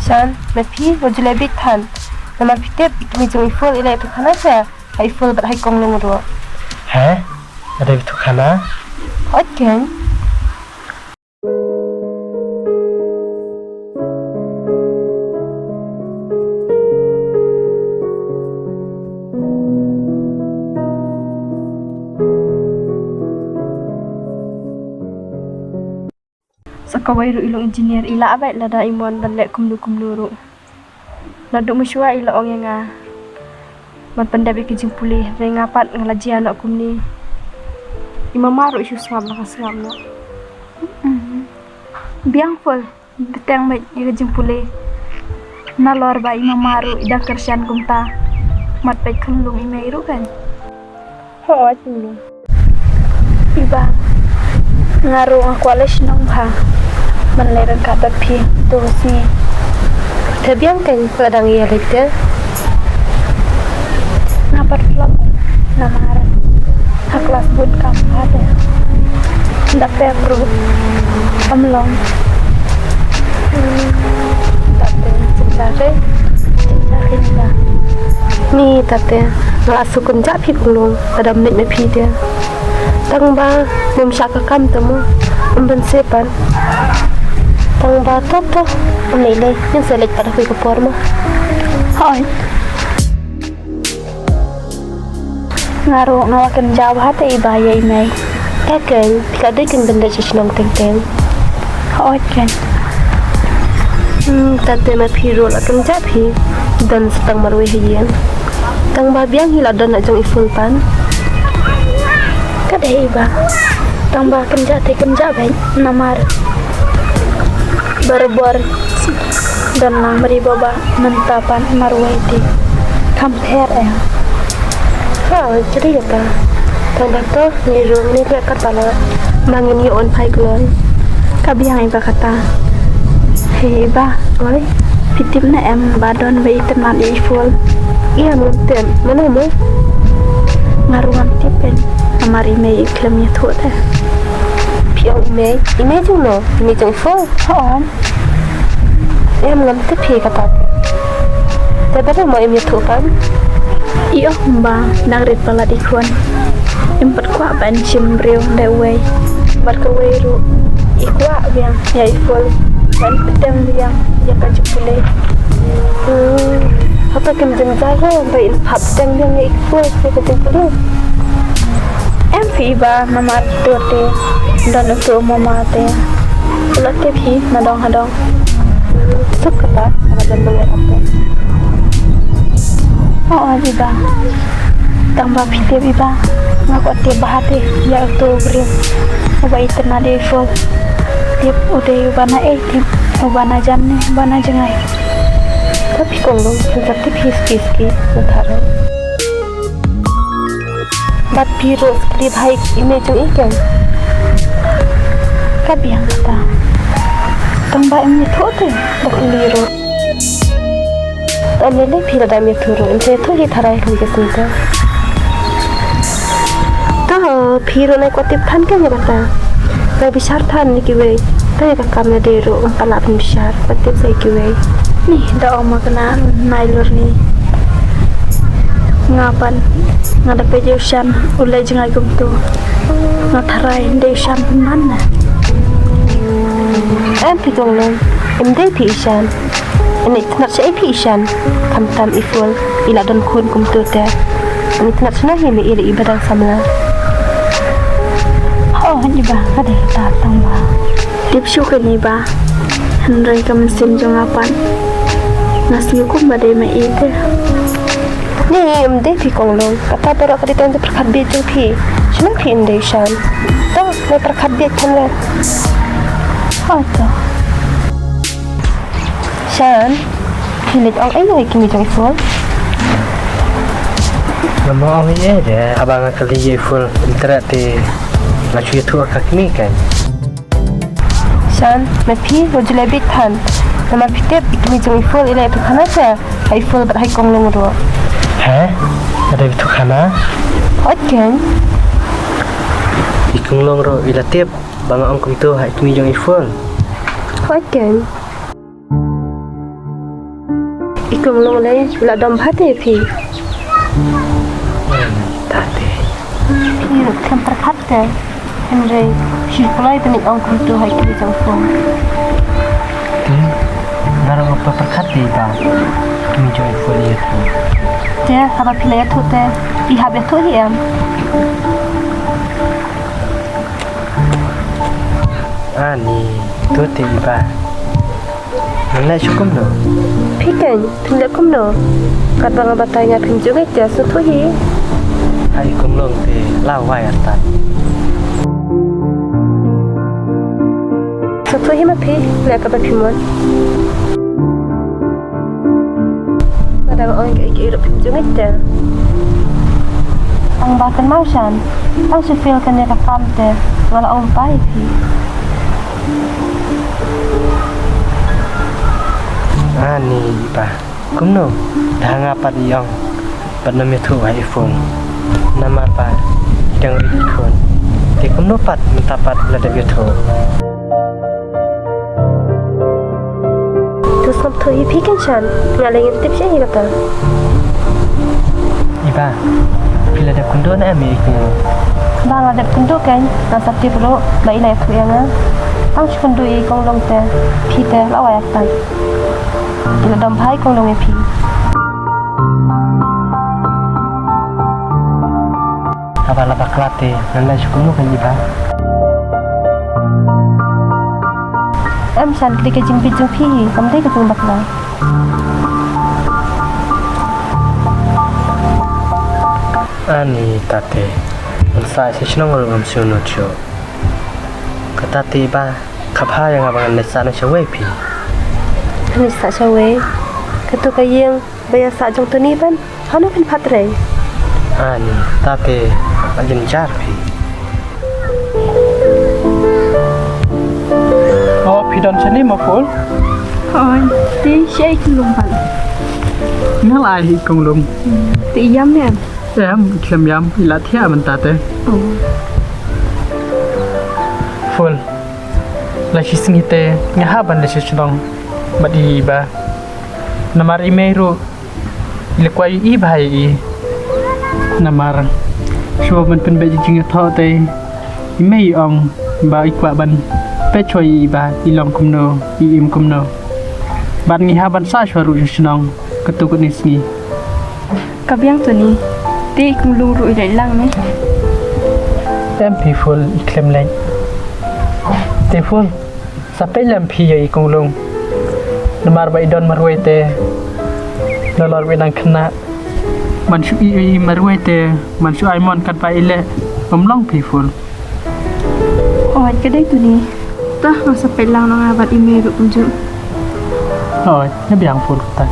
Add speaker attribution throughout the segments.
Speaker 1: Shan, mepi wajulabi tan. Nama pitep ikmi jung ifol ila itu kana sa. Hai ifol bat hai kong long ro.
Speaker 2: Hả? Ở đây thuộc khana?
Speaker 1: Hot kan?
Speaker 3: Sakawai ru ilong engineer ila abait lada imon ban lek kumlu ru. Laduk mesyua ila ong yang man pandai ke jing pulih re ngapat ngalaji anak kumni. Imam maru isu sngam no. Biang fol betang mai ke jing pulih. Nalor ba imam maru ida kersian kumta. Mat pai khunlung imai ru kan.
Speaker 1: Ho chulu.
Speaker 3: Iba ngaru aku ales nong ha. Man leran kabat pi tu si.
Speaker 1: Tabiang kan kadang ia lekte.
Speaker 3: Ngapat vlog namaran. Kelas bud kampat ya. Ndak perlu amlong.
Speaker 1: Tate cintare.
Speaker 3: Cari ndak.
Speaker 1: Mi tate ngalasu kunjak pi kulung pada menit mepi dia. Tang ba nem syakakam temu umben sepan. Tang ba toto umile yang selek pada kui kepor mah.
Speaker 3: Hoi. Ngaru ngalakan jawab hati ibaya imai.
Speaker 1: Kakan kadai kan benda cisnong teng-teng.
Speaker 3: Hoi kan.
Speaker 1: Tate mepi rol akan japi dan setang marwe hiyan. Tang ba biang hila dan nak jong iful pan.
Speaker 3: Kadai iba. Tambah kenja te kenja baik namar. Berbuar dan lang beribawa mentapan marwai ti. Compare ya.
Speaker 1: Jadi apa? Tang ba to ni room ni lek katala mangin yo on pai glon.
Speaker 3: Kabiang iba kata. Hei iba, oi. Pitip na em badon bayi tenan iful.
Speaker 1: Iya muntem, mana mo?
Speaker 3: Ngaruan tipen. Amar ime iklam ya tu dah.
Speaker 1: Piang ime jung no, ime jung fo.
Speaker 3: Hom.
Speaker 1: Em ngam te pi kata. Tapi mo ime tu kan?
Speaker 3: Iyo mba nagrit pala di kuan. Empat kwa ban sim breu dewei. Bar ka weiru. Ikwa biang ya iful. Ban pedang biang ya ka jupule.
Speaker 1: Apa kem jeng jago bain pap jeng yang ya iful ya ka jupule.
Speaker 3: Em phi ba mama tote dan untuk mama te. Ulat te phi hadong.
Speaker 1: Suk kata ada banyak apa.
Speaker 3: Oh iba. Tambah pite iba. Ngaku te bahate ya tu beri. Obai tenade full. Tiap udah bana tiap bana jamne bana jengai.
Speaker 1: Tapi kalau kita tipis ki mentara. Bat biru sekali baik image ikan.
Speaker 3: Kabiang kata. Tambah ini tu tu dak liru.
Speaker 1: Amele pila da mi turu inte tu hi tharai hu ke sinta. Ta phiro nai kwatip than ke ne bata. Ba bishar than ni ki we. Ta ka kam ne de ro pala pin bishar kwatip sai ki we.
Speaker 3: Ni da oma kena nailur ni. Ngapan ngada pejusan ulai jengai gumtu. Ngatharai desan mana.
Speaker 1: Em pitong long. Em dei pi isan. Ini nak saya pi isan. Tam iful ila don kun kum tu te. Ini nak sana hi mi ila ibadang samla.
Speaker 3: Oh ni ba ada datang ba. Tip syukur ni ba. Hendrai ka mesin jong apan. Nasi kum ba dei mai ite.
Speaker 1: Ni em dei pi kong long. Kata berak ka ditan perkat bi jong pi. Sana pi indesan. Tang me perkat bi thamla.
Speaker 3: Oh tu.
Speaker 1: Shan, hilit ang ay lagi kini jong iful.
Speaker 2: Nama orang ni ada abang kali ye full internet di lacu itu akak ni kan.
Speaker 1: Shan, mepi wajulabi tan. Nama pitep ikmi jong iful ila itu kana sa. Hai iful bat hai kong long ro.
Speaker 2: Hả? Ở đây thuộc khana?
Speaker 1: Hot kan?
Speaker 2: Ikung long ro ila tiap bang ang kum tu hai kumi jong iful.
Speaker 1: Hot kan? ikung long lai la dom phate phi
Speaker 2: tate
Speaker 3: Phi ruk tham perkhat te Henry shi kulai te nik ong kum tu hai ki jang phong
Speaker 2: narang apa perkati ba kimi joy folie tu
Speaker 3: te haba phi la thu te I habe thu hi am
Speaker 2: ani tu te ba nala chukum no
Speaker 1: phi kan thung le kum no kat bang batai nga phim chu ngai cha su thu hi
Speaker 2: ai kum long te lao wai atan
Speaker 1: su thu hi ma phi le ka ba phim mon ada orang ke ro phim chu ngai cha
Speaker 3: ang ba kan mau shan ang su feel kan ne ka kam te wala ong pai phi
Speaker 2: ani ba kum no danga pat yong pat na me thu ai phone nama pa dang ri khon te kum no pat mta pat la de be thu
Speaker 1: tu som thu hi phi kan chan nga le ngin tip she hi ta
Speaker 2: iba pila de kundo na ame ku
Speaker 3: ba la de kun tu kan na sat ti pro ba I lai thu yang a ang kun du I kong long te phi te la wa yak tai ila dom phai kong long e phi
Speaker 2: abala baklate nala chukum no kan iba
Speaker 3: em shan kli ke jing pi jing phi kam dei ka tung bakla
Speaker 2: ani tate sa se chnong ro am su no cho kata te ba khapha yang abang ne sa na chwe phi
Speaker 1: ni sa cha we ka tu ka yeng ba ya sa jong tu ni ban hanu phin phat re
Speaker 2: ani tate ajin jar phi oh phi don chani ma phol
Speaker 3: Thôi, tí sẽ không lùng bằng
Speaker 2: ngal ai hi kong lum
Speaker 3: Tí dám nè
Speaker 2: em klem yam ila thia man tate
Speaker 3: Ồ
Speaker 2: full la shisngite nga haban le shishdong madi ba namar imeiru ile kwai I bhai I namar sho man pen be jing tho te imei ong ba ikwa ban pe choi ba ilong kumno I im kumno ban ngi haban sa shwaru shishnong katukut nisngi
Speaker 3: Cà biang tụi ní Tí cũng lưu rụi lại lăng ấy
Speaker 2: em pi full klem lai te full sa pe lam pi ai kong long namar ba idon marwai te lolor we nang khna man shu I marwai te man shu ai mon kat pa ile long pi full
Speaker 3: Ôi cái đấy tụi ní Tớ mà sắp phải lăng nó ngà vặt email được cũng chứ
Speaker 2: rồi nó biang full ta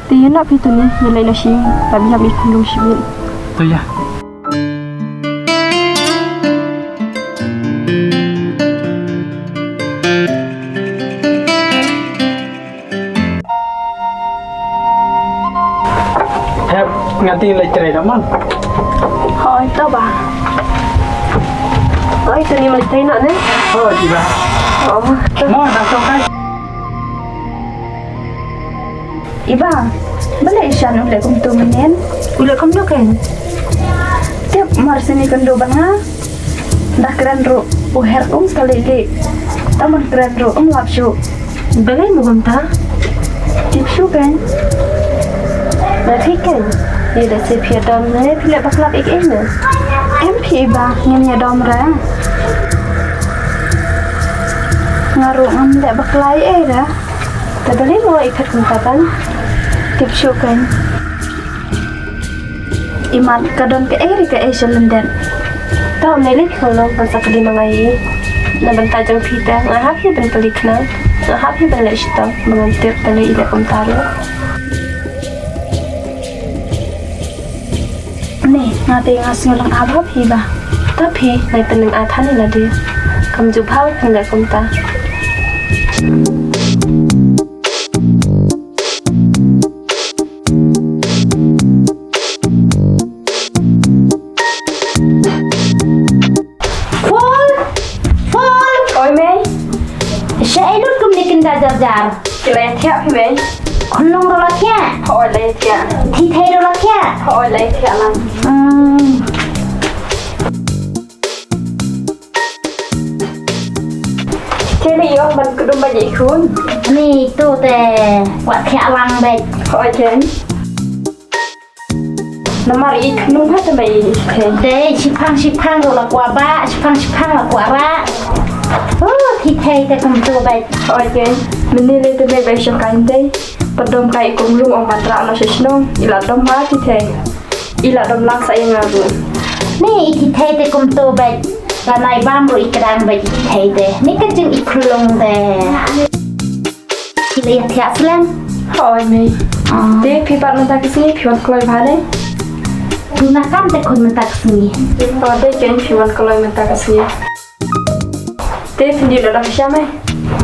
Speaker 3: Tí nó phi tụi ní Nhìn lại là xí Tại vì là bị không đúng xí viện
Speaker 2: tu ya hep ngati lai tre da man
Speaker 3: Thôi tớ bà
Speaker 1: oi tu ni ma tai na ne
Speaker 2: oh di ba
Speaker 1: oh
Speaker 2: no da so kai
Speaker 3: Iba Bala isyan ulit kong tuminin
Speaker 1: ula kam no kan
Speaker 3: Tiap marsini kendo banga Dah keren ro Uher kalili Taman keren ro lapsyo
Speaker 1: bagai mo gam ta
Speaker 3: Tipsyo kan
Speaker 1: na phi kan ni da se phi dam ne phi le baklap ik en ne
Speaker 3: Em phi ba Ngam ya dom ra Ngaru ngam le baklai ra
Speaker 1: ta bagai mo ikat kun ta kan
Speaker 3: Tipsyo kan Iman kadon ke ka Asian London
Speaker 1: ta ne le khong long pan sa kali mangai na ban ta jang phi ta nga ha phi ban kali khna nga ha phi ban le shita mangan te ta le ida kum ta lo
Speaker 3: Nih ngate ngas ngulang abah phi ba
Speaker 1: ta phi nai peneng a than la de kam ju phao phin le kum ta
Speaker 4: Ôi mê Sẽ đút cơm đi kinh ta giật giật
Speaker 3: cái này theo thì mấy
Speaker 4: คุณลุงโดนละแค่
Speaker 3: thôi lấy theo
Speaker 4: ทีเทโดนละแค่
Speaker 3: thôi lấy theo làm
Speaker 4: อืม
Speaker 3: thế này ông mình cứ đâm bao vậy khốn
Speaker 4: นี่ตู้แต่กว่าแค่วังเบ็ด
Speaker 3: thôi chứ nó mà ít nung hết cho mày thế
Speaker 4: เดชิพังโดนละกว่าบ้าชิพังละกว่าบ้าโอ้ทีเทแต่คุมตัวเบ็ด
Speaker 3: thôi chứ mình đi lên từ mày về cho cái đây bắt đâm cái cùng luôn ông bạn trả nó sẽ nông ý là đâm má thì thế ý là đâm lắc say ngà rồi
Speaker 4: นี่ทีเทแต่คุมตัวเบ็ดละในบ้านบริกระดังเบ็ดทีเทแต่นี่ก็จึงอีกคุณลุงแต่ทีเลียเทียสแลน
Speaker 3: thôi mày
Speaker 4: อ๋อ
Speaker 3: thế phi bạn mình ta cái gì phi bạn coi phá đấy
Speaker 4: ดูนักกันแต่คนมันตักสี
Speaker 3: còn đây cái phi bạn coi mình ta cái gì thế phi đi là đâm sao mày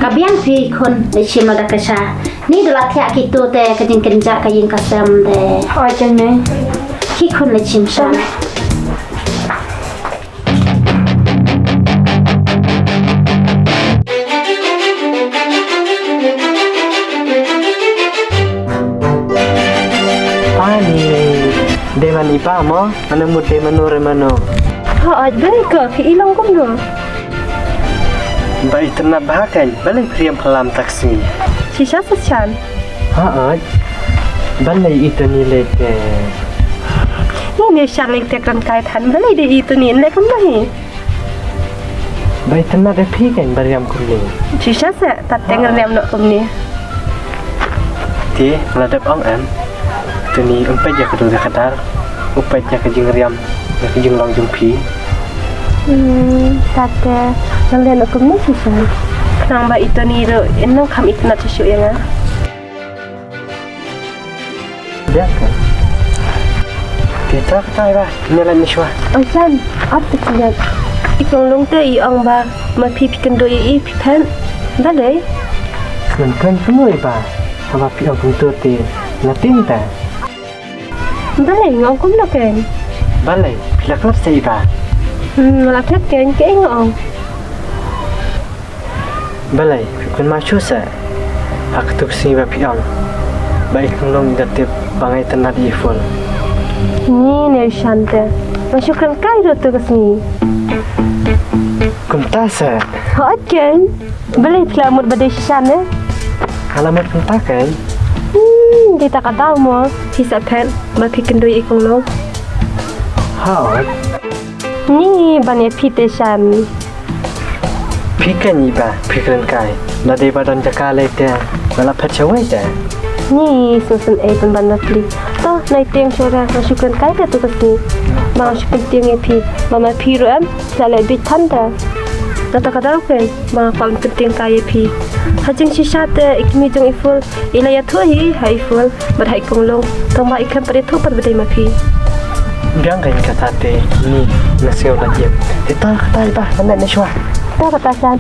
Speaker 4: กระเบียนพี่คนในชิมระดักกระชานี่ดูละเทียกี่ตัวแต่ก็จึงกันจะก็ยิงกระซำแต่
Speaker 3: thôi chứ mày
Speaker 4: ที่คนในชิมชา
Speaker 5: Ani deman ipa mo ana mut demano remano
Speaker 1: thôi beli ke ilang cũng được
Speaker 5: bai tena bahakan balai priam pelam taksi
Speaker 1: chỉ sát sát chán
Speaker 5: ha balai itani leke
Speaker 1: นี่เนี่ยฉันเล็กแต่กันกายทันบเลยดีตัวนี้เล็กกันไม่
Speaker 5: bai tena de pikan bariam kuling
Speaker 1: ชีชัสอะตัดแต่งเรียมเนาะตรงนี้
Speaker 5: ti meladap ong am tuni umpai ja kedu kadar umpai ja kejing riam ja kejing long jung pi
Speaker 1: ตัดแต่เรียนเนาะตรงนี้ชีชันนางใบอีตัวนี้เลยเอ็นน้องคำอีกนัดจะช่วยยังไง
Speaker 5: dia kan kita kai ba nela miswa
Speaker 1: โอ้ยฉันอัพติดเลยอีกลงลงเตอีองบามาพีพิกันโดยอีพิเพนได้เลย
Speaker 5: kan semua ba apa pi ong tu te na tinta
Speaker 1: ได้เลยงงกุ้มละเกน
Speaker 5: balai la klap sei ba
Speaker 1: มาลักเล็กเกนเก่งง
Speaker 5: balai kun ma chu sa hak tuk si ba pi ong baik long datip bangai tenat iful
Speaker 1: นี่เนี่ยฉันแต่มาชุกันใกล้รถตัวกันนี่
Speaker 5: kun ta sa
Speaker 1: ฮอดเกนบเลยพลามุดบดฉันเนี่ย
Speaker 5: alamat kun ta kan
Speaker 1: ดีตากระดาวมัวที่สับแพนมาพีกันโดยอีกลง
Speaker 5: ha
Speaker 1: นี่บันเนี่ยพีเตชัน
Speaker 5: pikan iba pikan kai la de badan jakale te bala phat chawai te
Speaker 1: นี่สุนเอเป็นบันนักลีต่อในเตียงโชว์มาชุกันใกล้แต่ตัวกันนี่มาชุกันเตียงไอพีมาพีรู้อันจะเลยบิดทันแต่แล้วตากระดาวเกนมาความเป็นเตียงกายไอพีถ้าจึงชิชาเตอีกมีจงอีฟูลอีลายทั่วฮีไฮฟูลบัดไฮกงลงต้องมาอีกคำประเดี๋ยวทุกประเดี๋ยวมาพี
Speaker 5: biang kan kata te ni nasio la jep te ta kai ba mana ne shwa
Speaker 1: ต่อกับตาชัน